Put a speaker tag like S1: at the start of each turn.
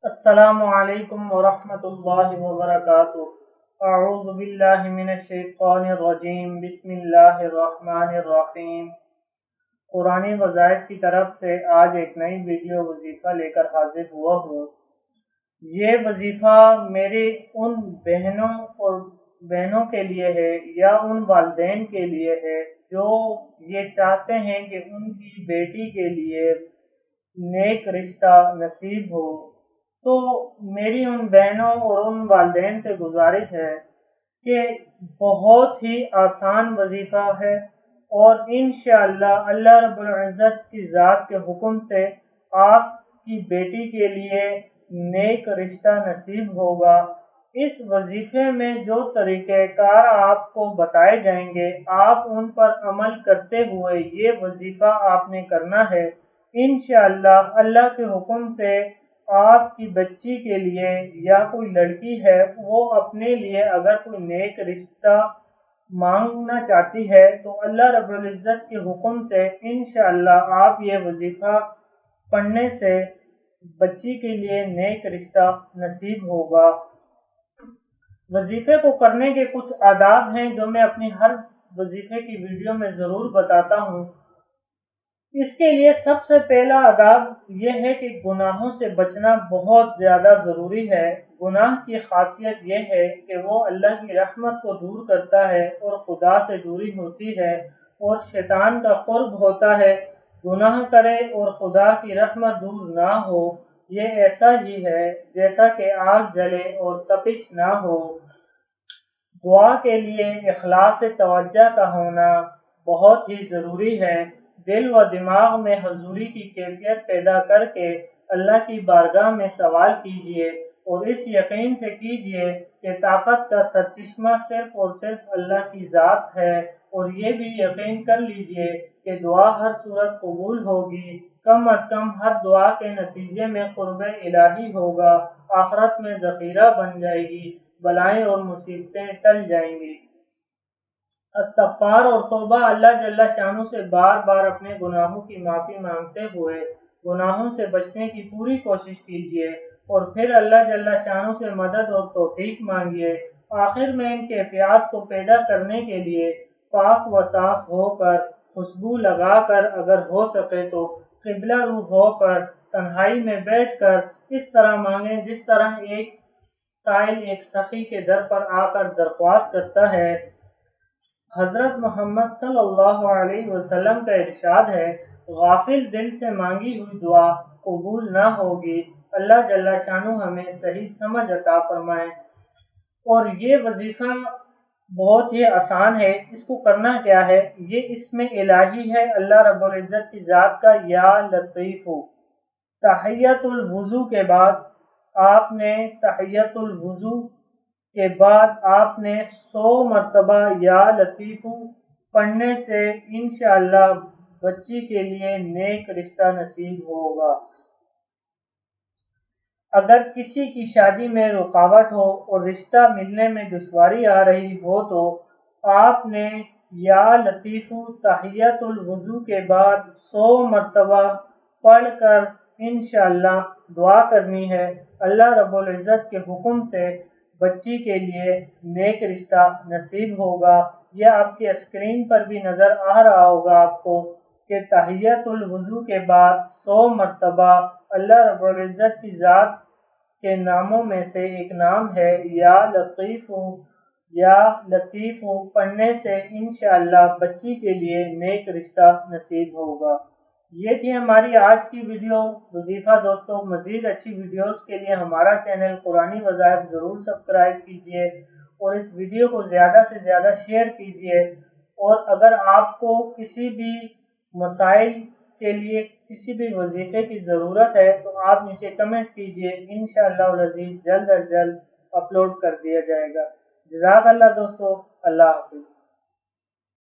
S1: السلام علیکم ورحمۃ اللہ وبرکاتہ۔ اعوذ باللہ من الشیطان الرجیم، بسم اللہ الرحمن الرحیم۔ قرآنی وظائف کی طرف سے آج ایک نئی ویڈیو وظیفہ لے کر حاضر ہوا ہوں۔ یہ وظیفہ میری ان بہنوں کے لیے ہے یا ان والدین کے لیے ہے جو یہ چاہتے ہیں کہ ان کی بیٹی کے لیے نیک رشتہ نصیب ہو۔ تو میری ان بہنوں اور ان والدین سے گزارش ہے کہ بہت ہی آسان وظیفہ ہے، اور انشاءاللہ اللہ رب العزت کی ذات کے حکم سے آپ کی بیٹی کے لیے نیک رشتہ نصیب ہوگا۔ اس وظیفے میں جو طریقہ کار آپ کو بتائے جائیں گے، آپ ان پر عمل کرتے ہوئے یہ وظیفہ آپ نے کرنا ہے۔ انشاءاللہ اللہ کے حکم سے آپ کی بچی کے لیے یا کوئی لڑکی ہے وہ اپنے لیے اگر کوئی نیک رشتہ مانگنا چاہتی ہے تو اللہ رب العزت کے حکم سے انشاءاللہ آپ یہ وظیفہ پڑھنے سے بچی کے لیے نیک رشتہ نصیب ہوگا۔ وظیفے کو کرنے کے کچھ آداب ہیں جو میں اپنی ہر وظیفے کی ویڈیو میں ضرور بتاتا ہوں۔ اس کے لیے سب سے پہلا آداب یہ ہے کہ گناہوں سے بچنا بہت زیادہ ضروری ہے۔ گناہ کی خاصیت یہ ہے کہ وہ اللہ کی رحمت کو دور کرتا ہے اور خدا سے دوری ہوتی ہے اور شیطان کا قرب ہوتا ہے۔ گناہ کرے اور خدا کی رحمت دور نہ ہو، یہ ایسا ہی ہے جیسا کہ آگ جلے اور تپش نہ ہو۔ دعا کے لیے اخلاص توجہ کا ہونا بہت ہی ضروری ہے۔ دل و دماغ میں حضوری کی کیفیت پیدا کر کے اللہ کی بارگاہ میں سوال کیجیے اور اس یقین سے کیجیے کہ طاقت کا سرچشمہ صرف اور صرف اللہ کی ذات ہے، اور یہ بھی یقین کر لیجیے کہ دعا ہر صورت قبول ہوگی، کم از کم ہر دعا کے نتیجے میں قرب الہی ہوگا، آخرت میں ذخیرہ بن جائے گی، بلائیں اور مصیبتیں ٹل جائیں گی۔ استغفار اور توبہ اللہ جل شانہ سے بار بار اپنے گناہوں کی معافی مانگتے ہوئے گناہوں سے بچنے کی پوری کوشش کیجیے، اور پھر اللہ جل شانہ سے مدد اور توفیق مانگیے۔ آخر میں ان کیفیات کو پیدا کرنے کے لیے پاک و صاف ہو کر، خوشبو لگا کر، اگر ہو سکے تو قبلہ رو ہو کر، تنہائی میں بیٹھ کر اس طرح مانگیں جس طرح ایک سائل ایک سخی کے در پر آ کر درخواست کرتا ہے۔ حضرت محمد صلی اللہ علیہ وسلم کا ارشاد ہے، غافل دل سے مانگی ہوئی دعا قبول نہ ہوگی۔ اللہ جل شانہ ہمیں صحیح سمجھ عطا فرمائے۔ اور یہ وظیفہ بہت ہی آسان ہے۔ اس کو کرنا کیا ہے؟ یہ اسم الہی ہے اللہ رب العزت کی ذات کا، یا لطیف۔ تحیۃ الوضو کے بعد آپ نے 100 مرتبہ یا لطیف پڑھنے سے انشاءاللہ بچی کے لیے نیک رشتہ نصیب ہوگا۔ اگر کسی کی شادی میں رکاوٹ ہو اور رشتہ ملنے میں دشواری آ رہی ہو تو آپ نے یا لطیف تحیۃ الوضو کے بعد 100 مرتبہ پڑھ کر انشاءاللہ دعا کرنی ہے۔ اللہ رب العزت کے حکم سے بچی کے لیے نیک رشتہ نصیب ہوگا۔ یہ آپ کی اسکرین پر بھی نظر آ رہا ہوگا آپ کو کہ تحیۃ الوضو کے بعد 100 مرتبہ اللہ رب العزت کی ذات کے ناموں میں سے ایک نام ہے یا لطیف پڑھنے سے انشاءاللہ بچی کے لیے نیک رشتہ نصیب ہوگا۔ یہ تھی ہماری آج کی ویڈیو وظیفہ۔ دوستوں، مزید اچھی ویڈیوز کے لیے ہمارا چینل قرآنی وظائف ضرور سبسکرائب کیجیے اور اس ویڈیو کو زیادہ سے زیادہ شیئر کیجیے۔ اور اگر آپ کو کسی بھی مسائل کے لیے کسی بھی وظیفے کی ضرورت ہے تو آپ نیچے کمنٹ کیجیے، انشاءاللہ العزیز جلد از جلد اپلوڈ کر دیا جائے گا۔ جزاک اللہ دوستو، اللہ حافظ۔